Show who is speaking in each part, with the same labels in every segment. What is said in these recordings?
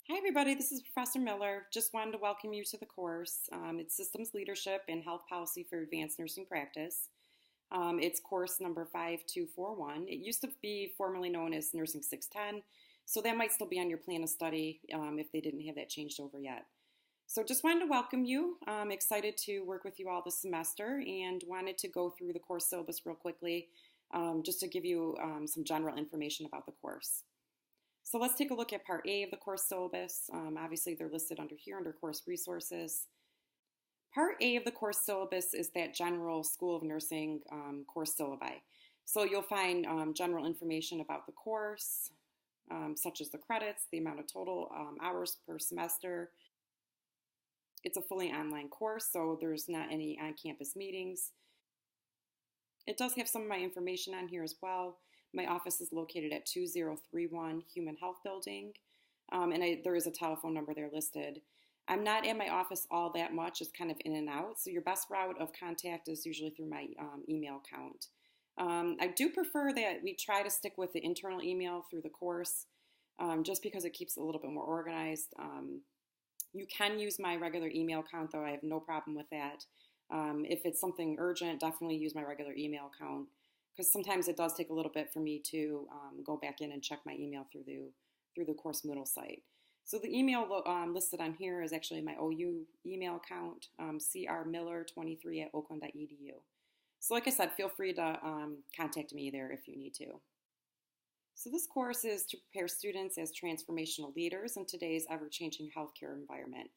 Speaker 1: Hi, everybody. This is Professor Miller. Just wanted to welcome you to the course. It's Systems Leadership and Health Policy for Advanced Nursing Practice. It's course number 5241. It used to be formerly known as Nursing 610, so that might still be on your plan of study if they didn't have that changed over yet. So just wanted to welcome you. I'm excited to work with you all this semester and wanted to go through the course syllabus real quickly just to give you some general information about the course. So let's take a look at Part A of the course syllabus. Obviously, they're listed under here under course resources. Part A of the course syllabus is that general School of Nursing course syllabi. So you'll find general information about the course, such as the credits, the amount of total hours per semester. It's a fully online course, so there's not any on-campus meetings. It does have some of my information on here as well. My office is located at 2031 Human Health Building, and there is a telephone number there listed. I'm not at my office all that much, it's kind of in and out, so your best route of contact is usually through my email account. I do prefer that we try to stick with the internal email through the course, just because it keeps it a little bit more organized. You can use my regular email account, though I have no problem with that. If it's something urgent, definitely use my regular email account, because sometimes it does take a little bit for me to go back in and check my email through the course Moodle site. So the email listed on here is actually my OU email account, crmiller23@oakland.edu. So like I said, feel free to contact me there if you need to. So this course is to prepare students as transformational leaders in today's ever-changing healthcare environment.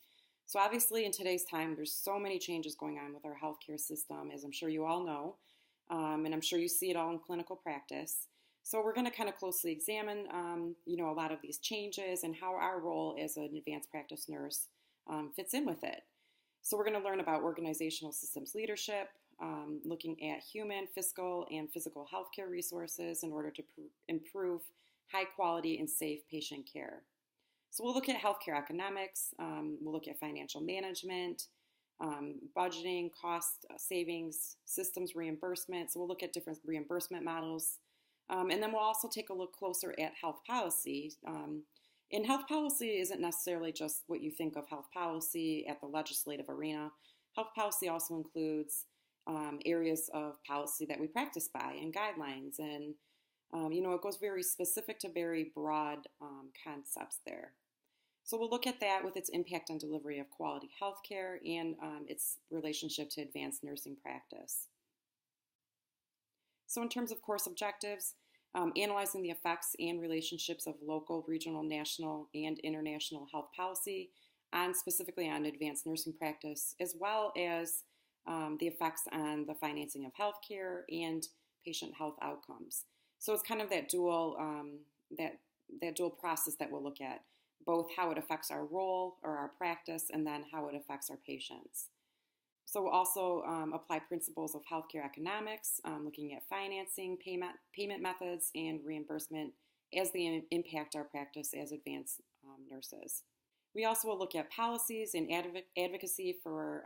Speaker 1: So obviously in today's time, there's so many changes going on with our healthcare system, as I'm sure you all know. And I'm sure you see it all in clinical practice. So we're going to kind of closely examine, a lot of these changes and how our role as an advanced practice nurse fits in with it. So we're going to learn about organizational systems leadership, looking at human, fiscal, and physical healthcare resources in order to improve high quality and safe patient care. So we'll look at healthcare economics, we'll look at financial management, budgeting, cost savings, systems reimbursement. So we'll look at different reimbursement models. And then we'll also take a look closer at health policy. And health policy isn't necessarily just what you think of health policy at the legislative arena. Health policy also includes areas of policy that we practice by and guidelines. And, it goes very specific to very broad concepts there. So we'll look at that with its impact on delivery of quality healthcare and its relationship to advanced nursing practice. So in terms of course objectives, analyzing the effects and relationships of local, regional, national, and international health policy specifically on advanced nursing practice, as well as the effects on the financing of healthcare and patient health outcomes. So it's kind of that dual process that we'll look at, both how it affects our role or our practice and then how it affects our patients. So we'll also apply principles of healthcare economics, looking at financing, payment methods, and reimbursement as they impact our practice as advanced nurses. We also will look at policies and advocacy for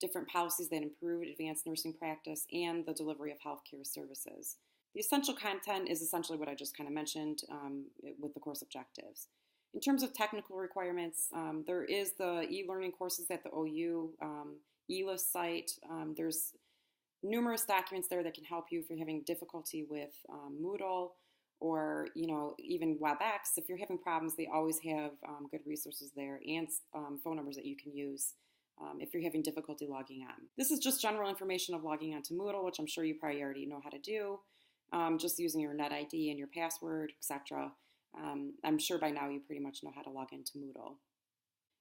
Speaker 1: different policies that improve advanced nursing practice and the delivery of healthcare services. The essential content is essentially what I just kind of mentioned with the course objectives. In terms of technical requirements, there is the e-learning courses at the OU e-list site. There's numerous documents there that can help you if you're having difficulty with Moodle or even WebEx. If you're having problems, they always have good resources there and phone numbers that you can use if you're having difficulty logging on. This is just general information of logging onto Moodle, which I'm sure you probably already know how to do, just using your net ID and your password, etc. I'm sure by now you pretty much know how to log into Moodle.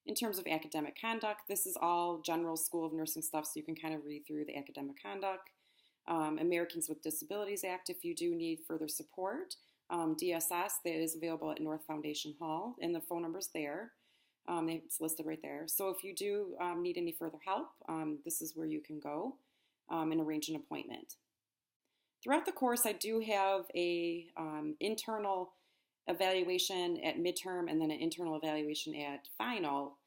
Speaker 1: In terms of academic conduct, this is all general School of Nursing stuff, so you can kind of read through the academic conduct. Americans with Disabilities Act, if you do need further support. DSS, that is available at North Foundation Hall, and the phone number's there. It's listed right there. So if you do need any further help, this is where you can go and arrange an appointment. Throughout the course, I do have a internal evaluation at midterm and then an internal evaluation at final,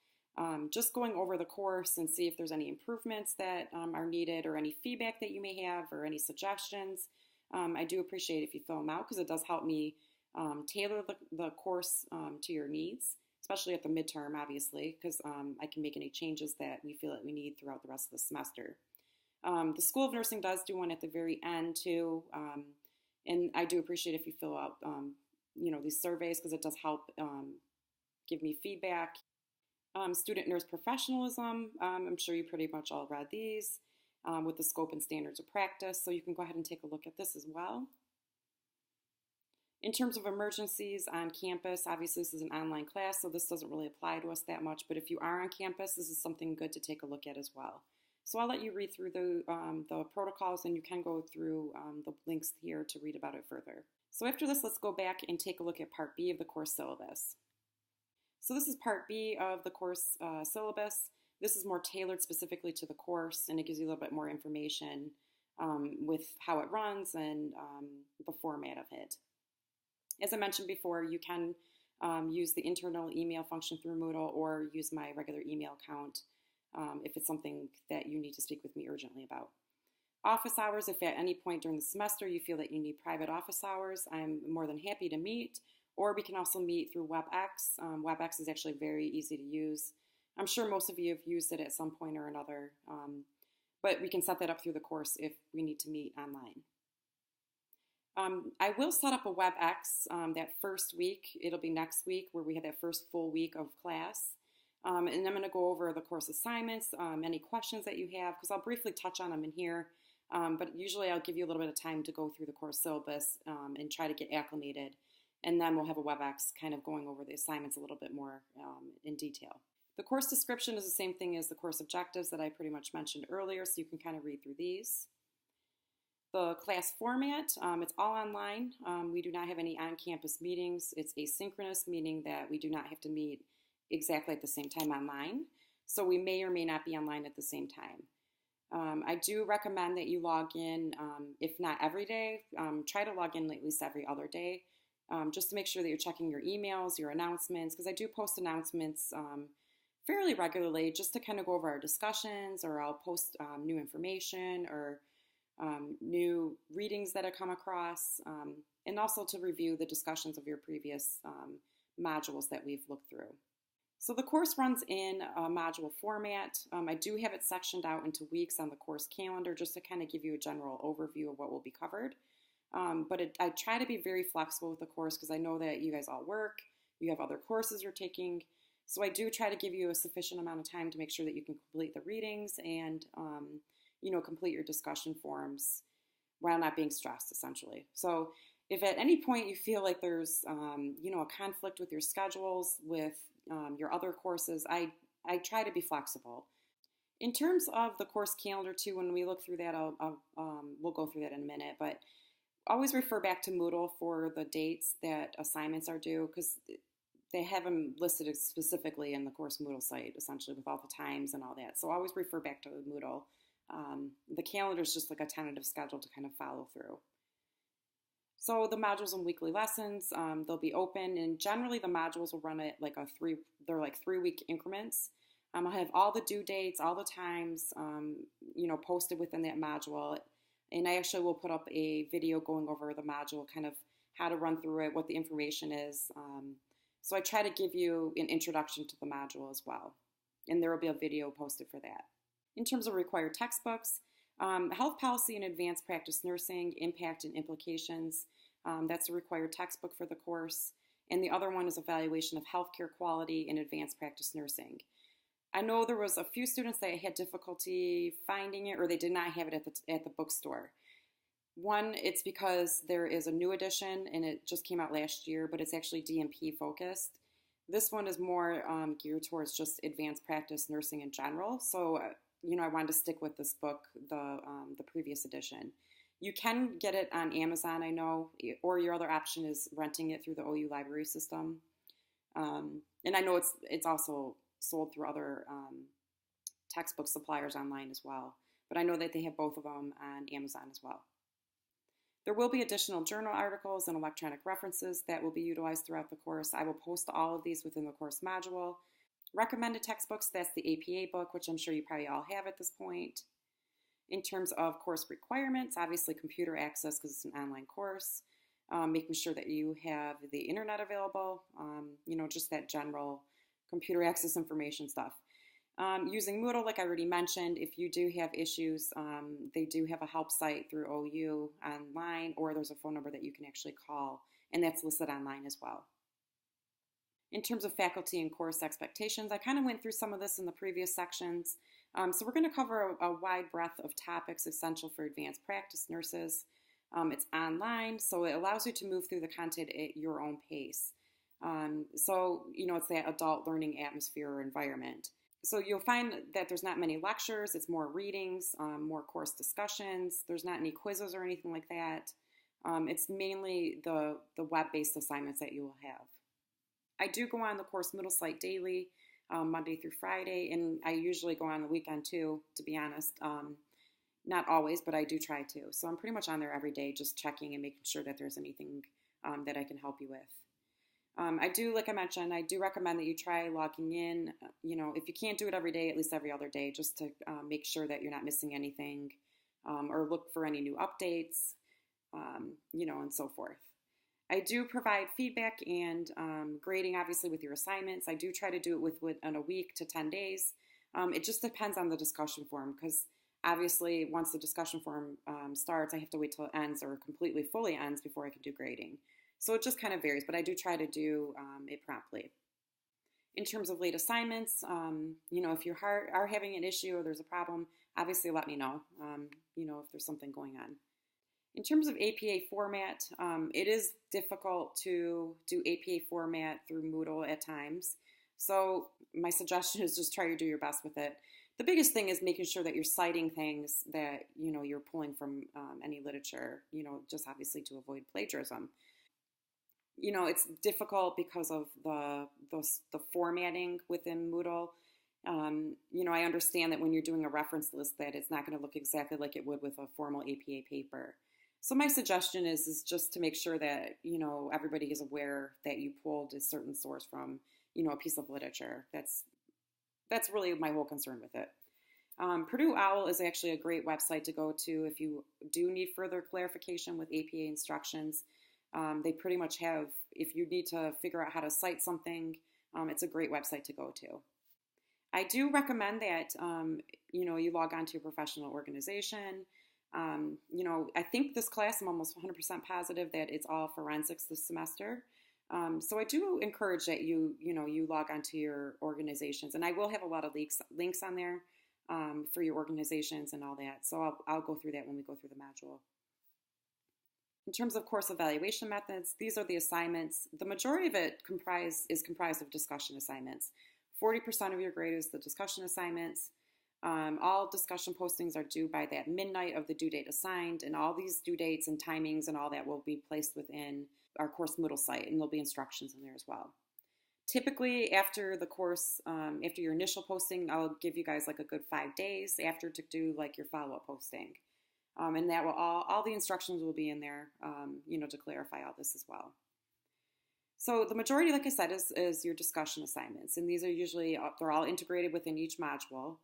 Speaker 1: just going over the course and see if there's any improvements that are needed or any feedback that you may have or any suggestions. I do appreciate if you fill them out because it does help me tailor the course to your needs. especially at the midterm, obviously, because I can make any changes that we feel that we need throughout the rest of the semester. The School of Nursing does do one at the very end too, and I do appreciate if you fill out, these surveys because it does help give me feedback. Student nurse professionalism, I'm sure you pretty much all read these with the scope and standards of practice, so you can go ahead and take a look at this as well. In terms of emergencies on campus, obviously this is an online class, so this doesn't really apply to us that much, but if you are on campus, this is something good to take a look at as well. So I'll let you read through the protocols, and you can go through the links here to read about it further. So after this, let's go back and take a look at Part B of the course syllabus. So this is Part B of the course syllabus. This is more tailored specifically to the course, and it gives you a little bit more information with how it runs and the format of it. As I mentioned before, you can use the internal email function through Moodle or use my regular email account if it's something that you need to speak with me urgently about. Office hours, if at any point during the semester you feel that you need private office hours, I'm more than happy to meet, or we can also meet through WebEx. WebEx is actually very easy to use. I'm sure most of you have used it at some point or another, but we can set that up through the course if we need to meet online. I will set up a WebEx that first week. It'll be next week where we have that first full week of class. And I'm going to go over the course assignments, any questions that you have, because I'll briefly touch on them in here. But usually I'll give you a little bit of time to go through the course syllabus and try to get acclimated. And then we'll have a WebEx kind of going over the assignments a little bit more in detail. The course description is the same thing as the course objectives that I pretty much mentioned earlier, so you can kind of read through these. The class format, it's all online. We do not have any on-campus meetings. It's asynchronous, meaning that we do not have to meet exactly at the same time online. So we may or may not be online at the same time. I do recommend that you log in, if not every day, try to log in at least every other day, just to make sure that you're checking your emails, your announcements, because I do post announcements fairly regularly just to kind of go over our discussions, or I'll post new information or new readings that I come across, and also to review the discussions of your previous modules that we've looked through. So the course runs in a module format. I do have it sectioned out into weeks on the course calendar just to kind of give you a general overview of what will be covered. But I try to be very flexible with the course because I know that you guys all work, you have other courses you're taking. So I do try to give you a sufficient amount of time to make sure that you can complete the readings and complete your discussion forums while not being stressed, essentially. So if at any point you feel like there's, a conflict with your schedules, with your other courses, I try to be flexible. In terms of the course calendar too, when we look through that, we'll go through that in a minute, but always refer back to Moodle for the dates that assignments are due, because they have them listed specifically in the course Moodle site, essentially with all the times and all that. So always refer back to Moodle. The calendar is just like a tentative schedule to kind of follow through. So the modules and weekly lessons, they'll be open, and generally the modules will run at like they're like 3-week increments. I'll have all the due dates, all the times, posted within that module. And I actually will put up a video going over the module, kind of how to run through it, what the information is. So I try to give you an introduction to the module as well. And there will be a video posted for that. In terms of required textbooks, Health Policy and Advanced Practice Nursing, Impact and Implications. That's a required textbook for the course. And the other one is Evaluation of Healthcare Quality in Advanced Practice Nursing. I know there was a few students that had difficulty finding it, or they did not have it at the bookstore. One, it's because there is a new edition, and it just came out last year, but it's actually DNP focused. This one is more geared towards just advanced practice nursing in general. So, I wanted to stick with this book, the previous edition. You can get it on Amazon, I know, or your other option is renting it through the OU library system. And I know it's also sold through other textbook suppliers online as well. But I know that they have both of them on Amazon as well. There will be additional journal articles and electronic references that will be utilized throughout the course. I will post all of these within the course module. Recommended textbooks, that's the APA book, which I'm sure you probably all have at this point. In terms of course requirements, obviously computer access because it's an online course. making sure that you have the internet available, just that general computer access information stuff. Using Moodle, like I already mentioned, if you do have issues, they do have a help site through OU online, or there's a phone number that you can actually call, and that's listed online as well. In terms of faculty and course expectations, I kind of went through some of this in the previous sections. So we're going to cover a wide breadth of topics essential for advanced practice nurses. It's online, so it allows you to move through the content at your own pace. It's that adult learning atmosphere or environment. So you'll find that there's not many lectures, it's more readings, more course discussions. There's not any quizzes or anything like that. It's mainly the web-based assignments that you will have. I do go on the course Moodle site daily, Monday through Friday, and I usually go on the weekend too, to be honest. Not always, but I do try to. So I'm pretty much on there every day, just checking and making sure that there's anything that I can help you with. Like I mentioned, I do recommend that you try logging in. If you can't do it every day, at least every other day, just to make sure that you're not missing anything, or look for any new updates, and so forth. I do provide feedback and grading, obviously, with your assignments. I do try to do it within a week to 10 days. It just depends on the discussion forum, because obviously once the discussion forum starts, I have to wait till it ends or fully ends before I can do grading. So it just kind of varies, but I do try to do it promptly. In terms of late assignments, if you are having an issue or there's a problem, obviously let me know, if there's something going on. In terms of APA format, it is difficult to do APA format through Moodle at times. So my suggestion is just try to do your best with it. The biggest thing is making sure that you're citing things that, you're pulling from any literature, just obviously to avoid plagiarism. It's difficult because of the formatting within Moodle. I understand that when you're doing a reference list that it's not going to look exactly like it would with a formal APA paper. So my suggestion is just to make sure that, everybody is aware that you pulled a certain source from, a piece of literature. That's really my whole concern with it. Purdue OWL is actually a great website to go to if you do need further clarification with APA instructions. They pretty much have, if you need to figure out how to cite something, it's a great website to go to. I do recommend that, you log on to your professional organization. I think this class, I'm almost 100% positive that it's all forensics this semester. So I do encourage that you log onto your organizations, and I will have a lot of links on there for your organizations and all that. So I'll go through that when we go through the module. In terms of course evaluation methods, these are the assignments. The majority of it is comprised of discussion assignments. 40% of your grade is the discussion assignments. All discussion postings are due by that midnight of the due date assigned, and all these due dates and timings and all that will be placed within our course Moodle site, and there'll be instructions in there as well. Typically, after the course, after your initial posting, I'll give you guys like a good 5 days after to do like your follow-up posting. And that will all the instructions will be in there, to clarify all this as well. So the majority, like I said, is your discussion assignments, and these are usually, they're all integrated within each module.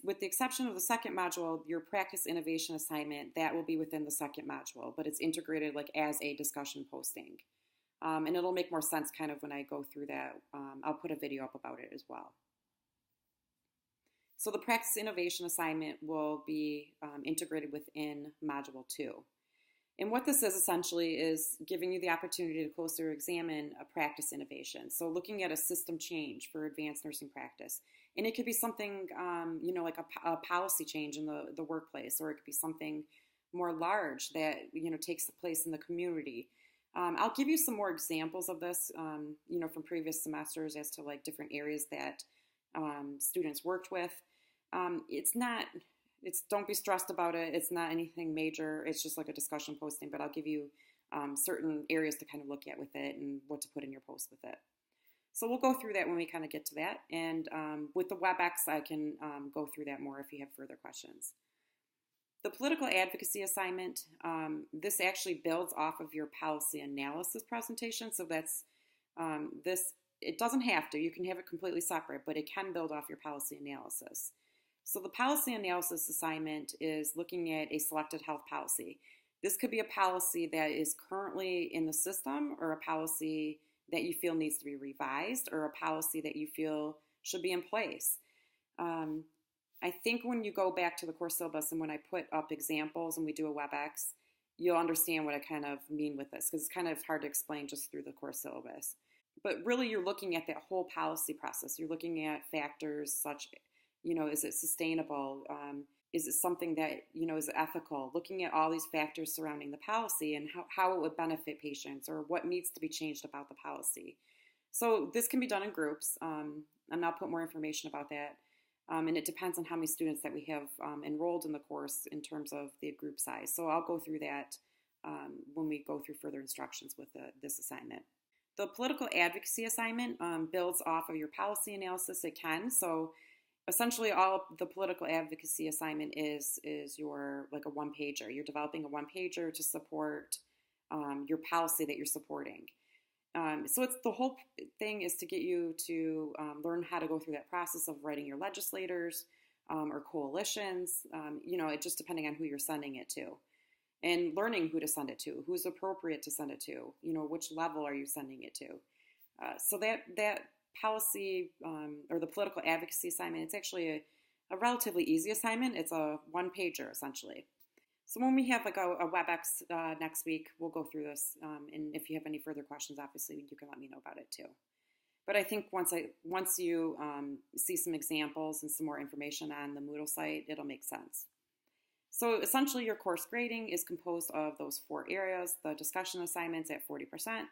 Speaker 1: With the exception of the second module, your practice innovation assignment, that will be within the second module, but it's integrated like as a discussion posting. And it'll make more sense kind of when I go through that. I'll put a video up about it as well. So the practice innovation assignment will be integrated within Module 2. And what this is essentially is giving you the opportunity to closer examine a practice innovation. So looking at a system change for advanced nursing practice. And it could be something, like a policy change in the workplace, or it could be something more large that, takes place in the community. I'll give you some more examples of this, from previous semesters as to like different areas that students worked with. Don't be stressed about it. It's not anything major. It's just like a discussion posting, but I'll give you certain areas to kind of look at with it and what to put in your post with it. So we'll go through that when we kind of get to that. And with the WebEx, I can go through that more if you have further questions. The political advocacy assignment, this actually builds off of your policy analysis presentation. So that's it doesn't have to. You can have it completely separate, but it can build off your policy analysis. So the policy analysis assignment is looking at a selected health policy. This could be a policy that is currently in the system, or a policy that you feel needs to be revised, or a policy that you feel should be in place. Um, I think when you go back to the course syllabus and when I put up examples and we do a WebEx, you'll understand what I kind of mean with this, because it's kind of hard to explain just through the course syllabus. But really, you're looking at that whole policy process. You're looking at factors such, is it sustainable? Is it something that, is it ethical? Looking at all these factors surrounding the policy and how it would benefit patients, or what needs to be changed about the policy. So this can be done in groups, and I'll put more information about that. And it depends on how many students that we have enrolled in the course in terms of the group size. So I'll go through that when we go through further instructions with this assignment. The political advocacy assignment builds off of your policy analysis. It can. So essentially, all the political advocacy assignment is your, like, a one-pager. You're developing a one-pager to support your policy that you're supporting. So it's the whole thing is to get you to learn how to go through that process of writing your legislators or coalitions, it just depending on who you're sending it to, and learning who to send it to, who's appropriate to send it to, which level are you sending it to. So that policy or the political advocacy assignment, it's actually a relatively easy assignment. It's a one-pager, essentially. So when we have like a WebEx next week, we'll go through this. And if you have any further questions, obviously, you can let me know about it too. But I think once you see some examples and some more information on the Moodle site, it'll make sense. So essentially, your course grading is composed of those 4 areas. The discussion assignments at 40%.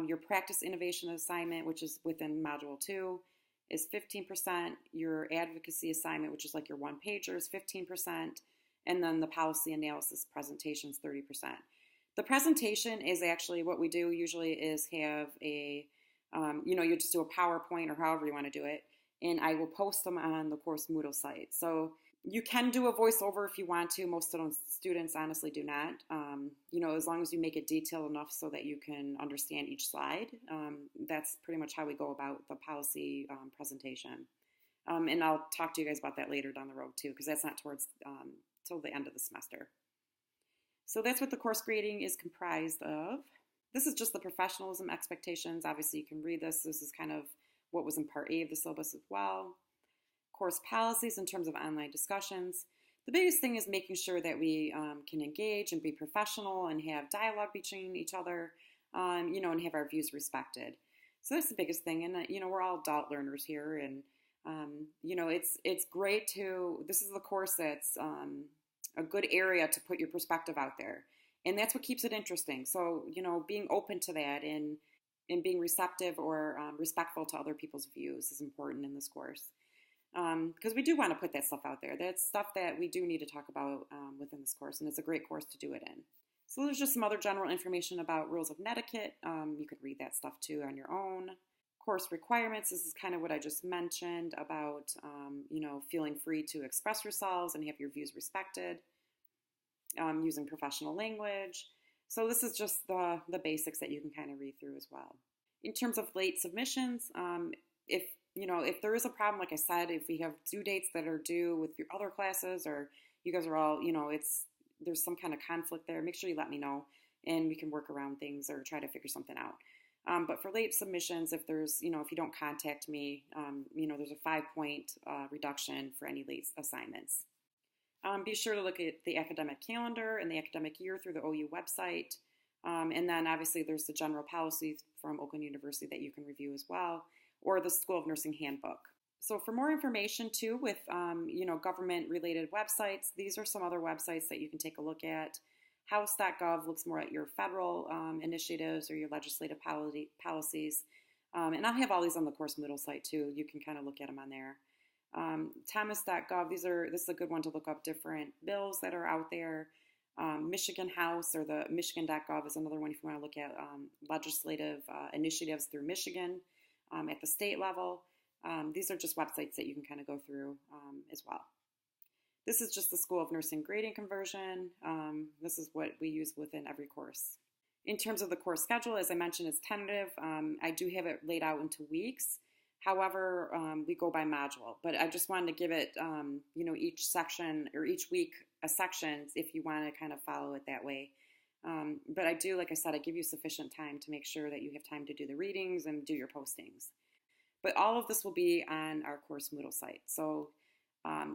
Speaker 1: Your practice innovation assignment, which is within Module 2, is 15%. Your advocacy assignment, which is like your one-pager, is 15%. And then the policy analysis presentation is 30%. The presentation is actually what we do usually is have a, you just do a PowerPoint or however you want to do it, and I will post them on the course Moodle site. So you can do a voiceover if you want to. Most students honestly do not. As long as you make it detailed enough so that you can understand each slide. That's pretty much how we go about the policy presentation. And I'll talk to you guys about that later down the road too, because that's not towards till the end of the semester. So that's what the course grading is comprised of. This is just the professionalism expectations. Obviously, you can read this. This is kind of what was in Part A of the syllabus as well. Course policies in terms of online discussions. The biggest thing is making sure that we can engage and be professional and have dialogue between each other, and have our views respected. So that's the biggest thing. And, we're all adult learners here. And, it's great this is the course that's a good area to put your perspective out there. And that's what keeps it interesting. So, being open to that and being receptive or respectful to other people's views is important in this course. Because we do want to put that stuff out there. That's stuff that we do need to talk about within this course, and it's a great course to do it in. So there's just some other general information about rules of etiquette. You could read that stuff too on your own. Course requirements, this is kind of what I just mentioned about, feeling free to express yourselves and have your views respected, using professional language. So this is just the basics that you can kind of read through as well. In terms of late submissions, if there is a problem, like I said, if we have due dates that are due with your other classes, or you guys are all, there's some kind of conflict there, make sure you let me know and we can work around things or try to figure something out. But for late submissions, if there's, if you don't contact me, there's a 5-point reduction for any late assignments. Be sure to look at the academic calendar and the academic year through the OU website. And then obviously there's the general policies from Oakland University that you can review as well, or the School of Nursing Handbook. So for more information too with, government-related websites, these are some other websites that you can take a look at. House.gov looks more at your federal initiatives or your legislative policies. And I'll have all these on the course Moodle site too. You can kind of look at them on there. Thomas.gov, this is a good one to look up different bills that are out there. Michigan House or the Michigan.gov is another one if you want to look at legislative initiatives through Michigan at the state level. These are just websites that you can kind of go through as well. This is just the School of Nursing grading conversion. This is what we use within every course. In terms of the course schedule, as I mentioned, it's tentative. I do have it laid out into weeks. However, we go by module, but I just wanted to give it, each section or each week a section if you want to kind of follow it that way. But I do, like I said, I give you sufficient time to make sure that you have time to do the readings and do your postings. But all of this will be on our course Moodle site. So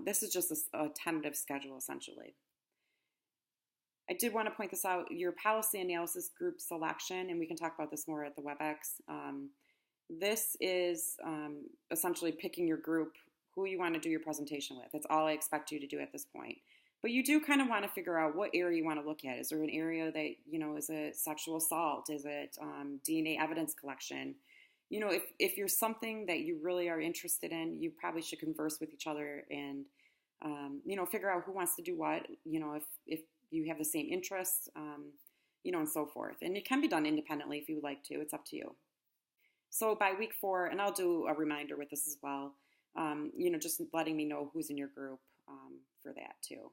Speaker 1: this is just a tentative schedule, essentially. I did want to point this out, your policy analysis group selection, and we can talk about this more at the WebEx. This is essentially picking your group, who you want to do your presentation with. That's all I expect you to do at this point. But you do kind of want to figure out what area you want to look at. Is there an area that, is it sexual assault? Is it DNA evidence collection? If you're something that you really are interested in, you probably should converse with each other and, figure out who wants to do what, if you have the same interests, and so forth. And it can be done independently if you would like to. It's up to you. So by week 4, and I'll do a reminder with this as well, just letting me know who's in your group for that too.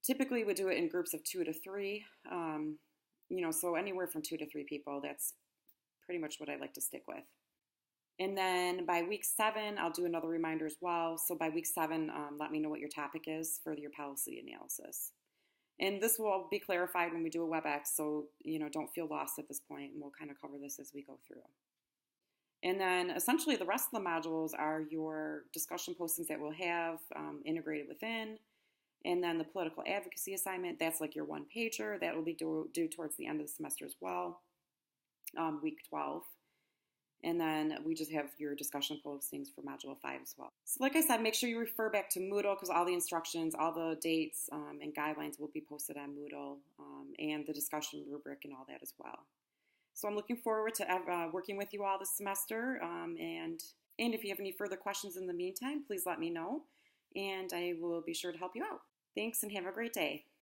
Speaker 1: Typically we do it in groups of 2 to 3, so anywhere from 2 to 3 people. That's pretty much what I like to stick with. And then by week 7, I'll do another reminder as well. So by week 7, let me know what your topic is for your policy analysis. And this will be clarified when we do a WebEx, so don't feel lost at this point, and we'll kind of cover this as we go through. And then essentially the rest of the modules are your discussion postings that we'll have integrated within. And then the political advocacy assignment, that's like your 1-pager. That will be due towards the end of the semester as well, week 12. And then we just have your discussion postings for Module 5 as well. So like I said, make sure you refer back to Moodle because all the instructions, all the dates and guidelines will be posted on Moodle and the discussion rubric and all that as well. So I'm looking forward to working with you all this semester. And if you have any further questions in the meantime, please let me know. And I will be sure to help you out. Thanks and have a great day.